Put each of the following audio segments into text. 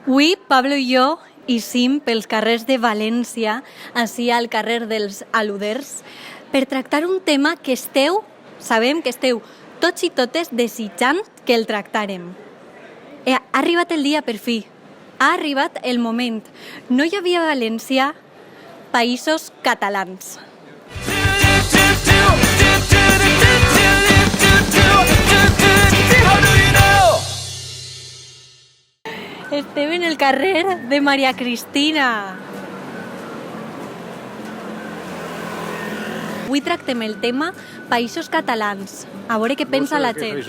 Avui, Pablo i jo eixim pels carrers de València, així al carrer dels Aluders, per tractar un tema que sabem que esteu tots i totes desitjant que el tractàrem. Ha arribat el dia per fi, ha arribat el moment. No hi havia a València països catalans. Estem en el carrer de Maria Cristina. Avui tractem el tema països catalans. A veure què pensa la gent.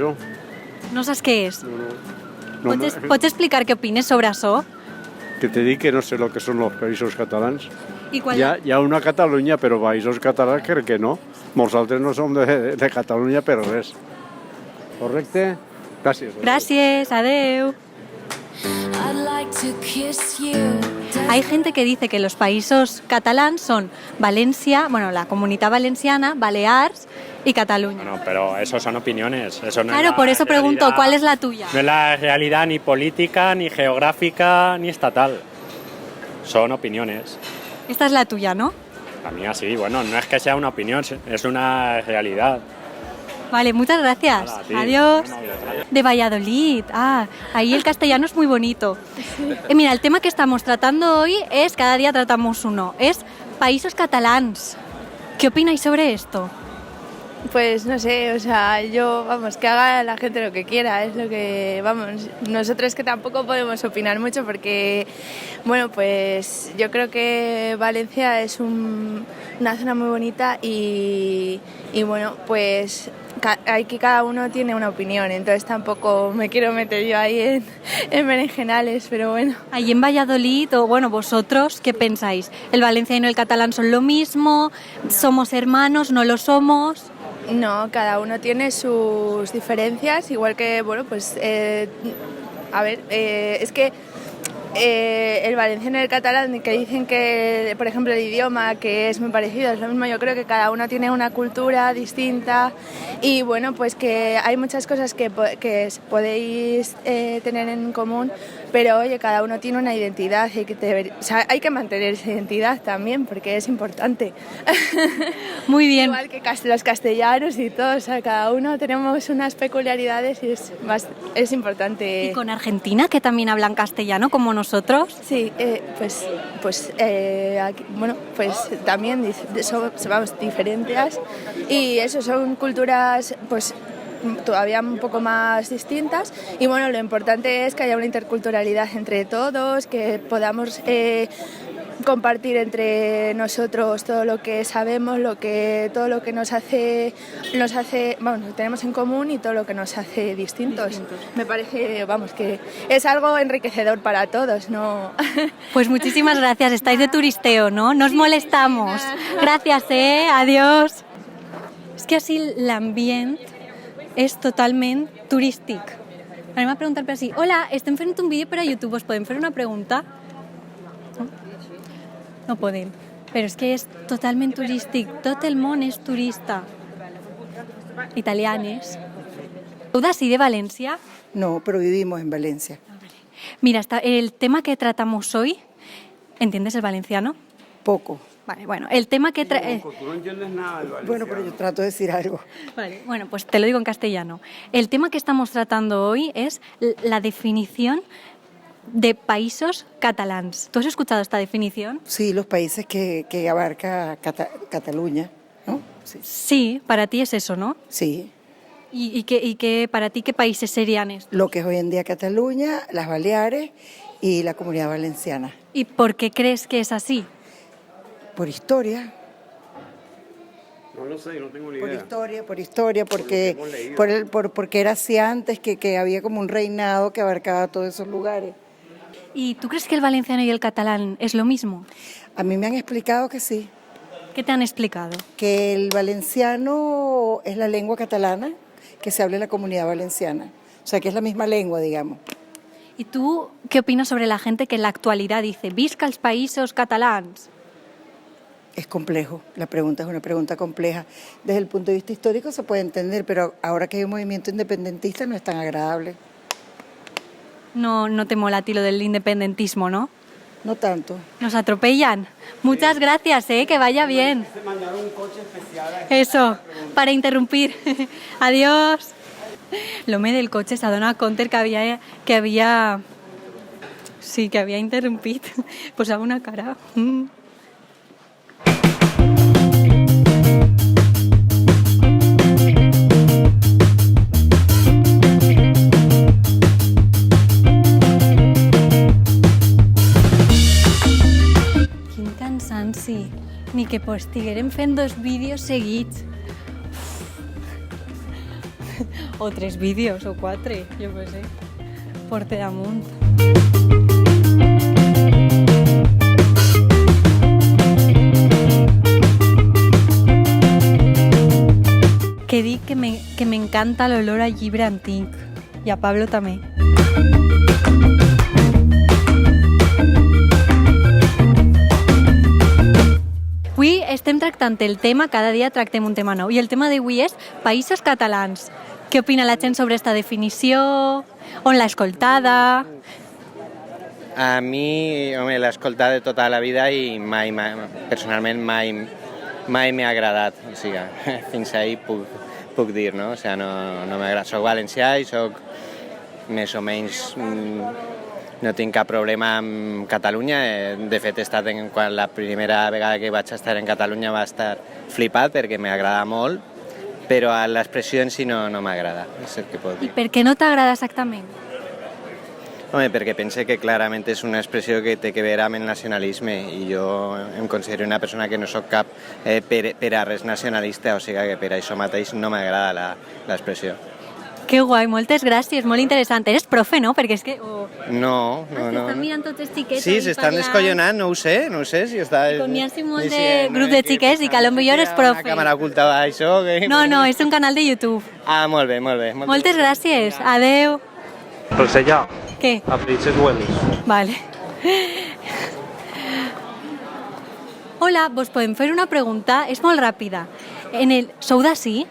No saps què és? No. Pots explicar què opines sobre això? Que te dic que no sé lo que són els països catalans. I Hi ha una Catalunya, però països catalans crec que no. Molts altres no som de Catalunya per res. Correcte? Gràcies. Gràcies, adeu. Hay gente que dice que los países catalans son Valencia, bueno, la Comunidad Valenciana, Baleares y Cataluña. Bueno, pero eso son opiniones. Eso no Claro, es por eso pregunto, ¿cuál es la tuya? No es la realidad ni política, ni geográfica, ni estatal. Son opiniones. Esta es la tuya, ¿no? La mía sí, bueno, no es que sea una opinión, es una realidad. Vale, muchas gracias. Nada, a ti. Adiós. Bueno, De Valladolid. Ahí el castellano es muy bonito. Mira, el tema que estamos tratando hoy es, cada día tratamos uno, es països catalans. ¿Qué opináis sobre esto? Pues no sé, o sea, que haga la gente lo que quiera, es lo que, nosotros que tampoco podemos opinar mucho porque, bueno, pues yo creo que Valencia es una zona muy bonita y bueno, pues aquí cada uno tiene una opinión, entonces tampoco me quiero meter yo ahí en berenjenales, pero bueno. Ahí en Valladolid, o bueno, vosotros, ¿qué pensáis? ¿El valenciano y el catalán son lo mismo? ¿Somos hermanos? ¿No lo somos? No, cada uno tiene sus diferencias, igual que, bueno, pues, es que el valenciano y el catalán, que dicen que, por ejemplo, el idioma, que es muy parecido, es lo mismo, yo creo que cada uno tiene una cultura distinta y, bueno, pues que hay muchas cosas que podéis tener en común, pero, oye, cada uno tiene una identidad y hay que mantener esa identidad también, porque es importante. Muy bien. Igual que los castellanos y todo, o sea, cada uno tenemos unas peculiaridades y es importante. ¿Y con Argentina, que también hablan castellano como nosotros? Sí, aquí, bueno, pues también somos diferentes y eso, son culturas, pues todavía un poco más distintas y bueno, lo importante es que haya una interculturalidad entre todos, que podamos compartir entre nosotros todo lo que sabemos, todo lo que nos hace, tenemos en común y todo lo que nos hace distintos. Me parece, que es algo enriquecedor para todos, ¿no? Pues muchísimas gracias, estáis de turisteo, ¿no? Nos molestamos. Gracias, adiós. És que així l'ambient és totalment turístic. Anem a preguntar per així. Hola, estem fent un vídeo per a YouTube, us podem fer una pregunta? No podem, però és que és totalment turístic. Tot el món és turista. Italianes. ¿Tú d'ací de València? No, pero vivimos en Valencia. Mira, el tema que tratamos hoy, ¿entiendes el valenciano? Poco. Vale, bueno, el tema que... Tú no entiendes nada del valenciano. Bueno, pero yo trato de decir algo. Vale, bueno, pues te lo digo en castellano. El tema que estamos tratando hoy es la definición de països catalans. ¿Tú has escuchado esta definición? Sí, los países que abarca Cataluña, ¿no? Sí. Sí, para ti es eso, ¿no? Sí. ¿Y para ti qué países serían estos? Lo que es hoy en día Cataluña, las Baleares y la Comunidad Valenciana. ¿Y por qué crees que es así? Por historia. No lo sé, no tengo ni Por idea. historia, porque era así antes, que había como un reinado que abarcaba todos esos lugares. ¿Y tú crees que el valenciano y el catalán es lo mismo? A mí me han explicado que sí, ¿Qué te han explicado? que el valenciano es la lengua catalana que se habla en la Comunidad Valenciana. O sea, que es la misma lengua, digamos. ¿Y tú qué opinas sobre la gente que en la actualidad dice «Visca els països catalans»? Es complejo, la pregunta es una pregunta compleja. Desde el punto de vista histórico se puede entender, pero ahora que hay un movimiento independentista no es tan agradable. No te mola a ti lo del independentismo, ¿no? No tanto. Nos atropellan. Muchas gracias, que vaya bien. Eso, para interrumpir. Adiós. L'home del cotxe s'ha donat compte que havia interrompit. Posava una cara. Quin cansanci. Ni que estiguérem fent 2 vídeos seguits. O 3 vídeos, o 4, jo què sé. Porte damunt. Que dic que m'encanta l'olor a llibre antic. I a Pablo també. Avui estem tractant el tema, cada dia tractem un tema nou, i el tema d'avui és Països Catalans. Què opina la gent sobre esta definició? On l'ha escoltada? A mi, home, l'he escoltat de tota la vida i personalment mai m'ha agradat. O sigui, fins ahir puc dir, no? O sigui, no m'agrada. Soc valencià i soc més o menys... No tinc cap problema amb Catalunya. De fet, quan la primera vegada que vaig estar en Catalunya va estar flipat perquè m'agrada molt, però l'expressió en si no m'agrada, és el que puc dir. I per què no t'agrada exactament? Home, perquè pense que clarament és una expressió que té que veure amb el nacionalisme i jo em considero una persona que no soc cap per a res nacionalista, o sigui que per això mateix no m'agrada l'expressió. Que guai, moltes gràcies, molt interessant. Eres profe, no? Perquè és que... No. S'estan mirant tots els xiquets. Sí, s'estan descollonant, no ho sé si està... Com hi ha molt de grup de xiquets i que potser eres profe. Una càmera oculta això... No, és un canal de YouTube. Ah, molt bé. Moltes gràcies, adeu. Rosselló. Què? A Princess Wales. Vale. Hola, vos podem fer una pregunta? És molt ràpida. Sou d'ací?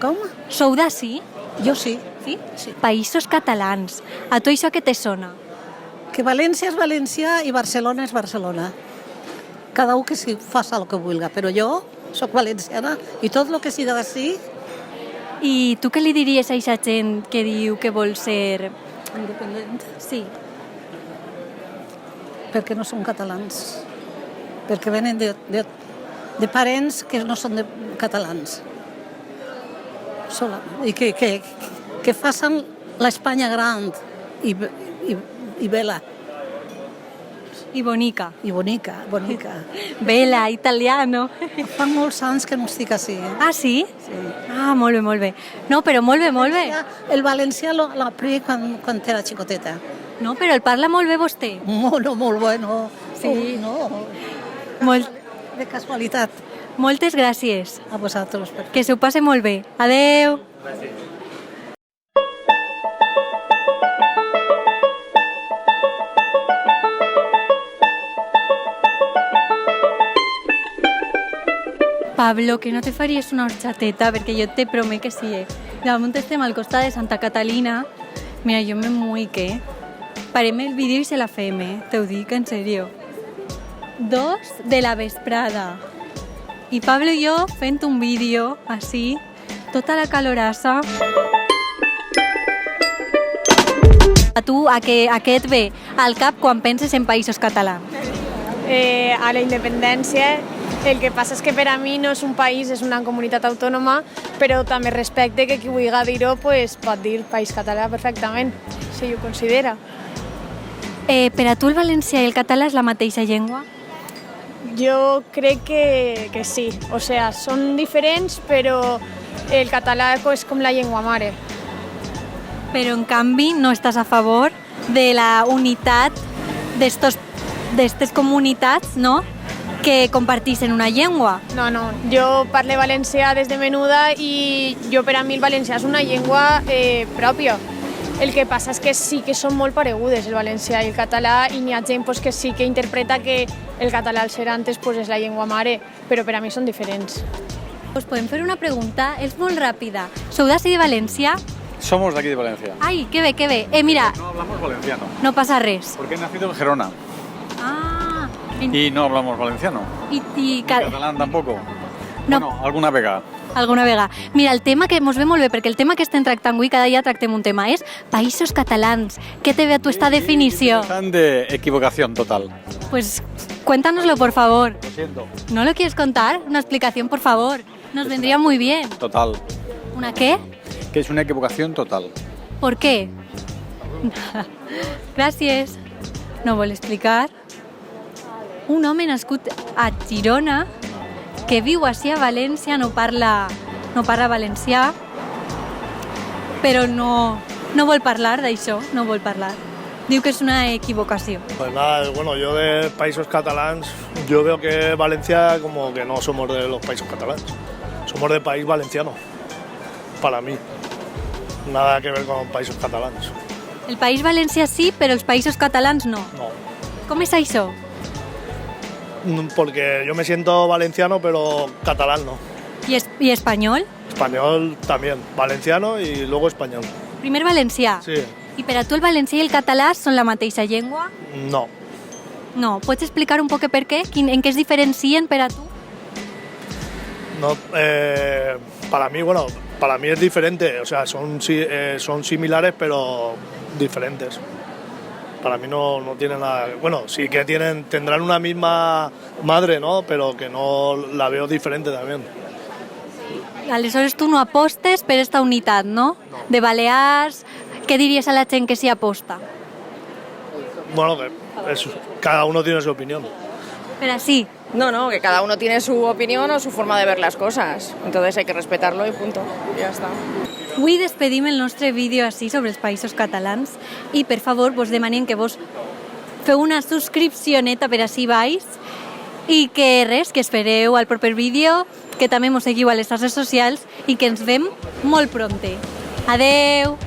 Com? Sou d'ací? Jo sí. Sí? Països Catalans. A tu això què te sona? Que València és València i Barcelona és Barcelona. Cada un que sí faça el que vulgui, però jo soc valenciana i tot el que siga d'ací... I tu què li diries a aquesta gent que diu que vol ser... Independent. Sí. Perquè no són catalans. Perquè venen de parents que no són catalans. I que facin l'Espanya gran i bella. I bonica. I bonica. Bella, italiano. Fa molts anys que no estic així. Ah, sí? Sí. Ah, molt bé. No, però molt bé. El valencià l'aprendi quan era xicoteta. No, però el parla molt bé vostè. Molt bueno. Sí. De casualitat. Moltes gràcies. A vosaltres. Que s'ho passe molt bé. Adeu. Gràcies. Pablo, que no te faries una horchateta, perquè jo te promet que sí. Damunt estem al costat de Santa Catalina. Mira, jo me muique. Parem el vídeo i se la fem, te ho dic en sèrio. 2 de la vesprada. I Pablo i jo fent un vídeo, així, tota la calorassa. A tu, a què et ve al cap quan penses en països catalans? A la independència. El que passa és que per a mi no és un país, és una comunitat autònoma, però també respecte que qui vulgui dir-ho pot dir País Català perfectament, si ho considera. Per a tu el valencià i el català és la mateixa llengua? Jo crec que sí, o sigui, són diferents, però el català és com la llengua mare. Però en canvi no estàs a favor de la unitat d'estes comunitats, no?, que compartixen una llengua. No, jo parlo valencià des de menuda i jo per a mi el valencià és una llengua pròpia. El que passa és que sí que són molt paregudes el valencià i el català i n'hi ha gent que sí que interpreta que el català al ser antes és la llengua mare, però per a mi són diferents. Us podem fer una pregunta, és molt ràpida. Sou d'ací de València? Somos de aquí de Valencia. Ai, que bé, que bé. Mira, No hablamos valenciano, no passa res. porque he nacido en Gerona Ah, y no hablamos valenciano. i Catalán tampoco. No. Bueno, alguna vega. alguna vegada. Mira, el tema que mos ve molt bé, perquè el tema que estem tractant avui, cada dia tractem un tema, és països catalans. Què te ve a tu esta definició? Están de equivocación total. Pues cuéntanoslo, por favor. Lo siento. ¿No lo quieres contar? Una explicación, por favor. Nos vendría muy bien. Total. ¿Una qué? Que es una equivocación total. ¿Por qué? Gràcies. No vol explicar? Un home nascut a Girona que viu així a València, no parla valencià, però no vol parlar d'això, no vol parlar. Diu que és una equivocació. Pues nada, bueno, yo de países catalans, yo veo que Valencia como que no somos de los países catalanes, somos de país valenciano, para mí. Nada que ver con países catalanes. El País Valencià sí, però els països catalans no. No. Com és això? Porque yo me siento valenciano, pero catalán no. I espanyol? Español también, valenciano y luego español. Primer valencià. Sí, I per a tu el valencià i el català són la mateixa llengua? no. No. Pots explicar un poc per què? En què es diferencien per a tu? No, para mí, bueno, para mí es diferente, o sea, son similares pero diferentes. Para mí no tienen nada, bueno, sí que tendrán una misma madre, ¿no? Pero que no la veo diferente también. Aleshores tu no apostes per esta unitat, no? De Balears, què diries a la gent que s'hi aposta? Bueno, que cada uno tiene su opinión. Però sí. No, que cada uno tiene su opinión o su forma de ver las cosas. Entonces hay que respetarlo y punto. Ya está. Avui despedim el nostre vídeo així sobre els països catalans i, per favor, vos demanem que vos feu una subscripcioneta per així baix i que res, que espereu al proper vídeo, que també mos seguiu a les xarxes socials i que ens vem molt pronte. Adeu!